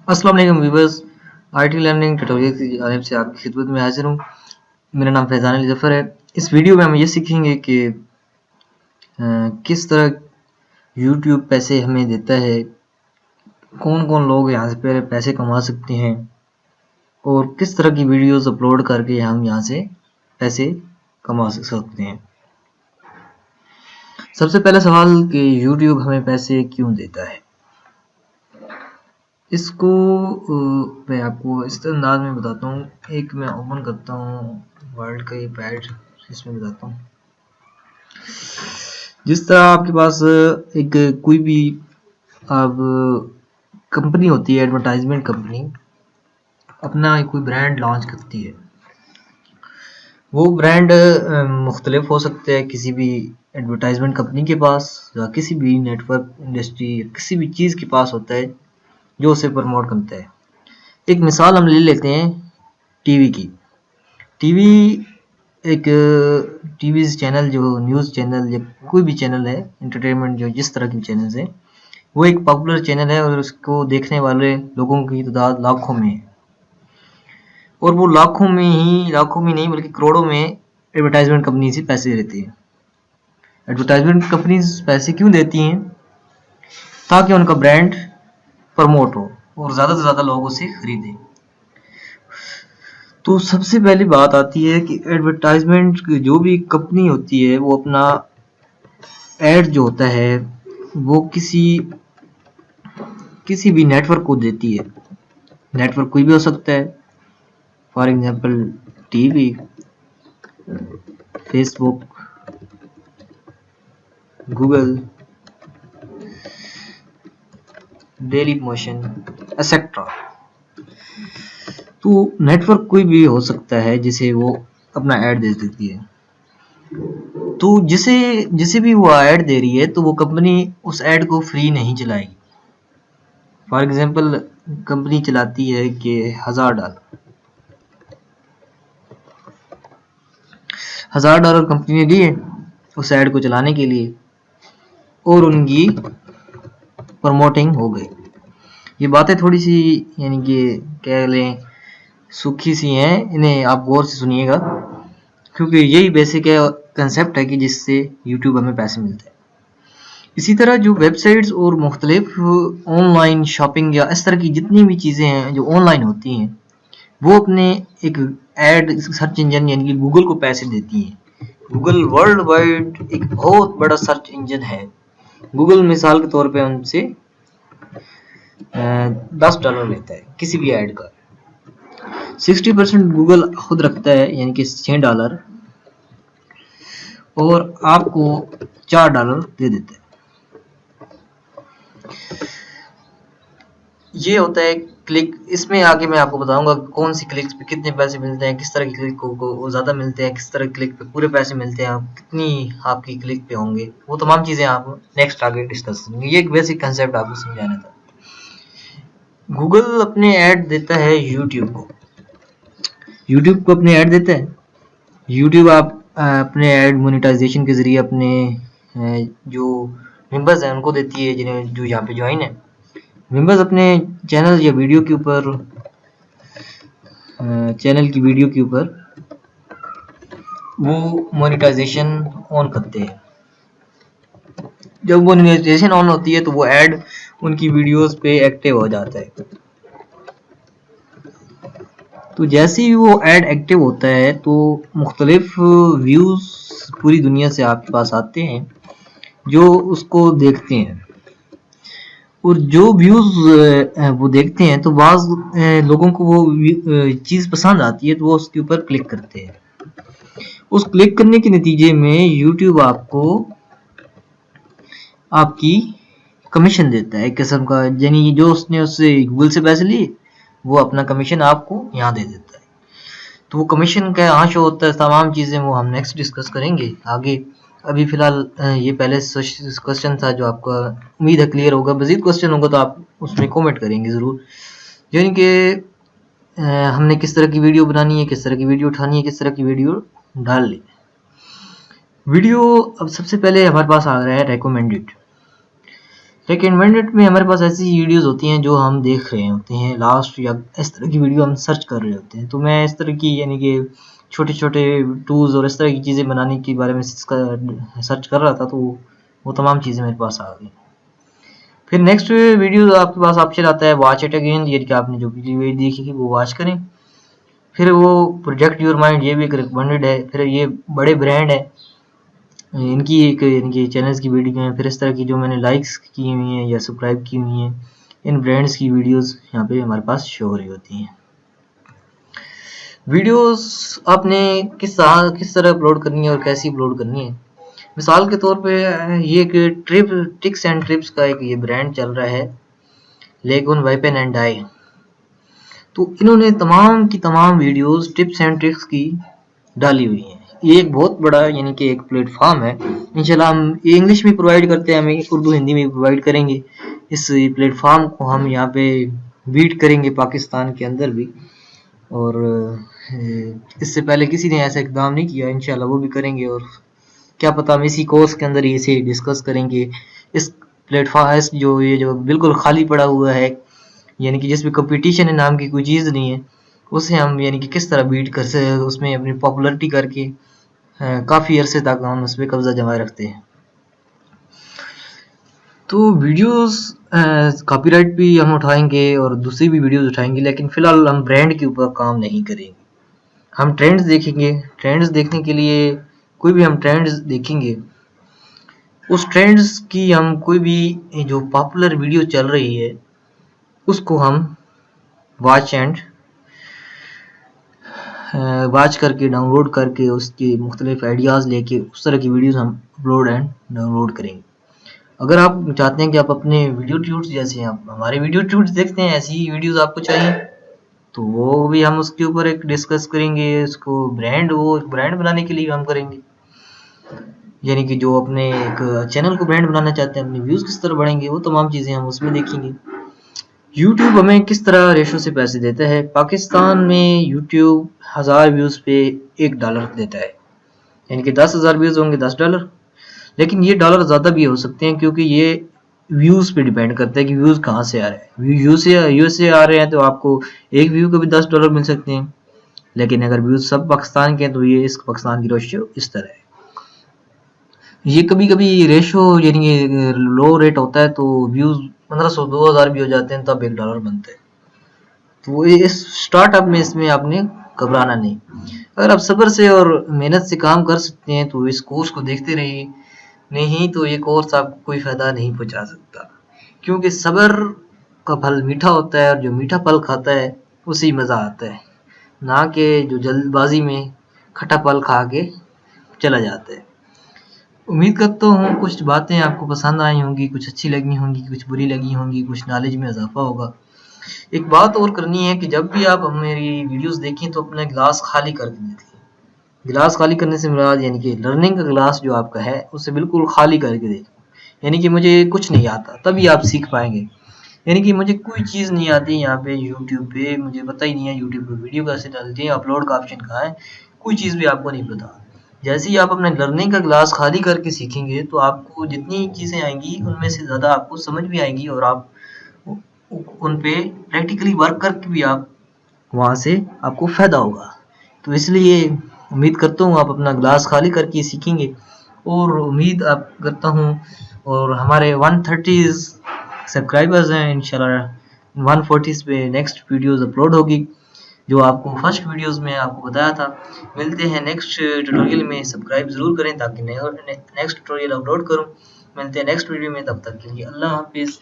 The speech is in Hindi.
अस्सलाम वालेकुम व्यूअर्स। आईटी लर्निंग ट्यूटोरियल की जानिब से आपकी खिदमत में हाजिर हूँ। मेरा नाम फैज़ान अली ज़फ़र है। इस वीडियो में हम ये सीखेंगे कि किस तरह यूट्यूब पैसे हमें देता है, कौन कौन लोग यहाँ से पैसे कमा सकते हैं और किस तरह की वीडियोस अपलोड करके हम यहाँ से पैसे कमा सकते हैं। सबसे पहला सवाल कि यूट्यूब हमें पैसे क्यों देता है। इसको मैं आपको इस अंदाज में बताता हूँ। एक मैं ओपन करता हूँ वर्ल्ड का ये पैड, इसमें बताता हूँ। जिस तरह आपके पास एक कोई भी अब कंपनी होती है, एडवर्टाइजमेंट कंपनी अपना कोई ब्रांड लॉन्च करती है। वो ब्रांड मुख्तलिफ हो सकते हैं किसी भी एडवर्टाइजमेंट कंपनी के पास या किसी भी नेटवर्क इंडस्ट्री या किसी भी चीज़ के पास होता है जो उसे प्रमोट करता है। एक मिसाल हम ले लेते हैं टीवी की। टीवी एक टीवी चैनल, जो न्यूज़ चैनल या कोई भी चैनल है एंटरटेनमेंट, जो जिस तरह के चैनल है, वो एक पॉपुलर चैनल है और उसको देखने वाले लोगों की तादाद लाखों में है। और वो लाखों में नहीं बल्कि करोड़ों में एडवर्टाइजमेंट कंपनी से पैसे लेती है। एडवर्टाइजमेंट कंपनी पैसे क्यों देती हैं? ताकि उनका ब्रांड प्रमोट हो और ज़्यादा से ज़्यादा लोग उसे खरीदें। तो सबसे पहली बात आती है कि एडवर्टाइजमेंट जो भी कंपनी होती है वो अपना एड जो होता है वो किसी भी नेटवर्क को देती है। नेटवर्क कोई भी हो सकता है, for example TV, Facebook, Google, daily motion etcetera. तो नेटवर्क कोई भी हो सकता है जिसे वो अपना ऐड दे देती है। तो जिसे भी वो ऐड दे रही है तो वो कंपनी उस ऐड को फ्री नहीं चलाएगी। फॉर एग्जांपल कंपनी चलाती है कि $1000 कंपनी ने लिए उस ऐड को चलाने के लिए और उनकी प्रमोटिंग हो गई। ये बातें थोड़ी सी यानी कि कह लें सूखी सी हैं, इन्हें आप गौर से सुनिएगा क्योंकि यही बेसिक है कंसेप्ट है कि जिससे यूट्यूब हमें पैसे मिलते हैं। इसी तरह जो वेबसाइट्स और मुख्तलिफ ऑनलाइन शॉपिंग या इस तरह की जितनी भी चीज़ें हैं जो ऑनलाइन होती हैं वो अपने एक एड सर्च इंजन यानी कि गूगल को पैसे देती हैं। गूगल वर्ल्ड वाइड एक बहुत बड़ा सर्च इंजन है। गूगल मिसाल के तौर पे उनसे $10 लेता है किसी भी ऐड का। 60% गूगल खुद रखता है यानी कि $6 और आपको $4 दे देता है। ये होता है क्लिक। इसमें आगे मैं आपको बताऊंगा कौन सी क्लिक्स पे कितने पैसे मिलते हैं, किस तरह की क्लिक को ज़्यादा मिलते हैं, किस तरह की क्लिक पे पूरे पैसे मिलते हैं, कितनी आपकी क्लिक पे होंगे, वो तमाम चीज़ें आप नेक्स्ट आगे डिस्कस करेंगे। ये एक बेसिक कंसेप्ट आपको समझाना था। गूगल अपने ऐड देता है यूट्यूब को अपने ऐड देता है। यूट्यूब आप अपने ऐड मोनेटाइजेशन के ज़रिए अपने जो मेंबर्स हैं उनको देती है, जिन्हें जो यहाँ पे ज्वाइन है। मेंबर्स अपने चैनल या वीडियो के ऊपर वो मोनेटाइजेशन ऑन करते हैं। जब मोनेटाइजेशन ऑन होती है तो वो ऐड उनकी वीडियोस पे एक्टिव हो जाता है। तो जैसे ही वो ऐड एक्टिव होता है तो मुख्तलिफ व्यूज़ पूरी दुनिया से आपके पास आते हैं जो उसको देखते हैं। और जो व्यूज़ वो देखते हैं तो बाज़ लोगों को वो चीज़ पसंद आती है तो वो उसके ऊपर क्लिक करते हैं। उस क्लिक करने के नतीजे में यूट्यूब आपको आपकी कमीशन देता है एक किस्म का, यानी जो उसने उससे गूगल से पैसे लिए वो अपना कमीशन आपको यहाँ दे देता है। तो वो कमीशन का यहाँ शो होता है। तमाम चीज़ें वो हम नेक्स्ट डिस्कस करेंगे आगे। अभी फ़िलहाल ये पहले क्वेश्चन था जो आपका उम्मीद है क्लियर होगा। मज़ीद क्वेश्चन होगा तो आप उसमें कमेंट करेंगे ज़रूर, यानी कि हमने किस तरह की वीडियो बनानी है, किस तरह की वीडियो उठानी है, किस तरह की वीडियो डालनी है। वीडियो अब सबसे पहले हमारे पास आ रहा है रेकमेंडेड। रिकमेंडेड में हमारे पास ऐसी वीडियोस होती हैं जो हम देख रहे होते हैं लास्ट, या इस तरह की वीडियो हम सर्च कर रहे होते हैं। तो मैं इस तरह की यानी कि छोटे छोटे टूल्स और इस तरह की चीज़ें बनाने के बारे में सर्च कर रहा था, तो वो तमाम चीज़ें मेरे पास आ गई। फिर नेक्स्ट वीडियो आपके पास ऑप्शन आता है वॉच इट अगेन, ये कि आपने जो वीडियो देखी थी वो वॉच करें। फिर वो प्रोजेक्ट योर माइंड, ये भी एक रिकमेंडेड है। फिर ये बड़े ब्रांड है, इनकी एक इनके चैनल्स की वीडियो हैं। फिर इस तरह की जो मैंने लाइक्स की हुई हैं या सब्सक्राइब की हुई हैं, इन ब्रांड्स की वीडियोस यहाँ पे हमारे पास शो हो रही होती हैं। वीडियोस आपने किस तरह अपलोड करनी है और कैसी अपलोड करनी है। मिसाल के तौर पे ये एक टिक्स एंड ट्रिप्स का एक ये ब्रांड चल रहा है, लेगन वेपन एंड डाई। तो इन्होंने तमाम की तमाम वीडियोस टिप्स एंड ट्रिक्स की डाली हुई हैं। ये एक बहुत बड़ा यानी कि एक प्लेटफॉर्म है। इंशाल्लाह हम इंग्लिश में प्रोवाइड करते हैं, हमें उर्दू हिंदी में प्रोवाइड करेंगे। इस प्लेटफॉर्म को हम यहाँ पे बीट करेंगे पाकिस्तान के अंदर भी, और इससे पहले किसी ने ऐसा इकदाम नहीं किया। इंशाल्लाह वो भी करेंगे, और क्या पता हम इसी कोर्स के अंदर इसे डिस्कस करेंगे। इस प्लेटफॉर्म जो बिल्कुल खाली पड़ा हुआ है, यानी कि जिसमें कंपटीशन है नाम की कोई चीज़ नहीं है, उसे हम यानी कि किस तरह बीट कर से उसमें अपनी पॉपुलरिटी करके काफ़ी अरसे तक हम उस पर कब्जा जमाए रखते हैं। तो वीडियोस कॉपीराइट भी हम उठाएंगे और दूसरी भी वीडियोस उठाएंगे, लेकिन फ़िलहाल हम ब्रांड के ऊपर काम नहीं करेंगे। हम ट्रेंड्स देखेंगे। ट्रेंड्स देखने के लिए कोई भी हम ट्रेंड्स देखेंगे, उस ट्रेंड्स की हम कोई भी जो पॉपुलर वीडियो चल रही है उसको हम वॉच करके डाउनलोड करके उसके मुख्तलिफ आइडियाज़ लेके उस तरह की वीडियोस हम अपलोड एंड डाउनलोड करेंगे। अगर आप चाहते हैं कि आप अपने वीडियो ट्यूट्स जैसे आप हमारे वीडियो ट्यूट्स देखते हैं ऐसी वीडियोस आपको चाहिए, तो वो भी हम उसके ऊपर एक डिस्कस करेंगे। उसको ब्रांड बनाने के लिए हम करेंगे, यानी कि जो अपने एक चैनल को ब्रांड बनाना चाहते हैं, अपने व्यूज़ किस तरह बढ़ेंगे, वो तमाम चीज़ें हम उसमें देखेंगे। यूट्यूब हमें किस तरह रेशो से पैसे देता है। पाकिस्तान में यूट्यूब 1000 व्यूज़ पे $1 देता है, यानी कि 10,000 व्यूज़ होंगे $10। लेकिन ये डॉलर ज़्यादा भी हो सकते हैं, क्योंकि ये व्यूज़ पे डिपेंड करता है कि व्यूज़ कहाँ से आ रहे हैं। यूएस से आ रहे हैं तो आपको एक व्यू को भी $10 मिल सकते हैं, लेकिन अगर व्यूज़ सब पाकिस्तान के हैं तो ये इस पाकिस्तान की रेशो इस तरह है। ये कभी कभी रेशो यानी लो रेट होता है तो व्यूज़ 1500-2000 भी हो जाते हैं, तब $1 बनता है। तो इस स्टार्टअप में इसमें आपने घबराना नहीं। अगर आप सब्र से और मेहनत से काम कर सकते हैं तो इस कोर्स को देखते रहिए, नहीं तो ये कोर्स आपको कोई फ़ायदा नहीं पहुंचा सकता, क्योंकि सब्र का फल मीठा होता है और जो मीठा फल खाता है उसे मज़ा आता है, ना कि जो जल्दबाजी में खट्टा फल खा के चला जाता है। उम्मीद करता हूँ कुछ बातें आपको पसंद आई होंगी, कुछ अच्छी लगी होंगी, कुछ बुरी लगी होंगी, कुछ नॉलेज में इजाफा होगा। एक बात और करनी है कि जब भी आप मेरी वीडियोस देखें तो अपना गिलास खाली करके देखें। गिलास खाली करने से मुराद यानी कि लर्निंग का गिलास जो आपका है उसे बिल्कुल खाली करके देखें, यानी कि मुझे कुछ नहीं आता, तभी आप सीख पाएंगे। यानी कि मुझे कोई चीज़ नहीं आती यहाँ पे यूट्यूब पे, मुझे पता ही नहीं है यूट्यूब पे वीडियो कैसे डालती है, अपलोड का ऑप्शन कहाँ है, कोई चीज़ भी आपको नहीं पता। जैसे ही आप अपने लर्निंग का गिलास खाली करके सीखेंगे तो आपको जितनी चीज़ें आएंगी उनमें से ज़्यादा आपको समझ भी आएंगी, और आप उन पे प्रैक्टिकली वर्क करके भी आप वहाँ से आपको फ़ायदा होगा। तो इसलिए उम्मीद करता हूँ आप अपना गिलास खाली करके सीखेंगे, और उम्मीद आप करता हूँ, और हमारे 130 सब्सक्राइबर्स हैं, इंशाल्लाह 140 पे नेक्स्ट वीडियोस अपलोड होगी, जो आपको फर्स्ट वीडियोस में आपको बताया था। मिलते हैं नेक्स्ट ट्यूटोरियल में, सब्सक्राइब ज़रूर करें ताकि नेक्स्ट ट्यूटोरियल अपलोड करूँ। मिलते हैं नेक्स्ट वीडियो में, तब तक के लिए अल्लाह हाफिज़।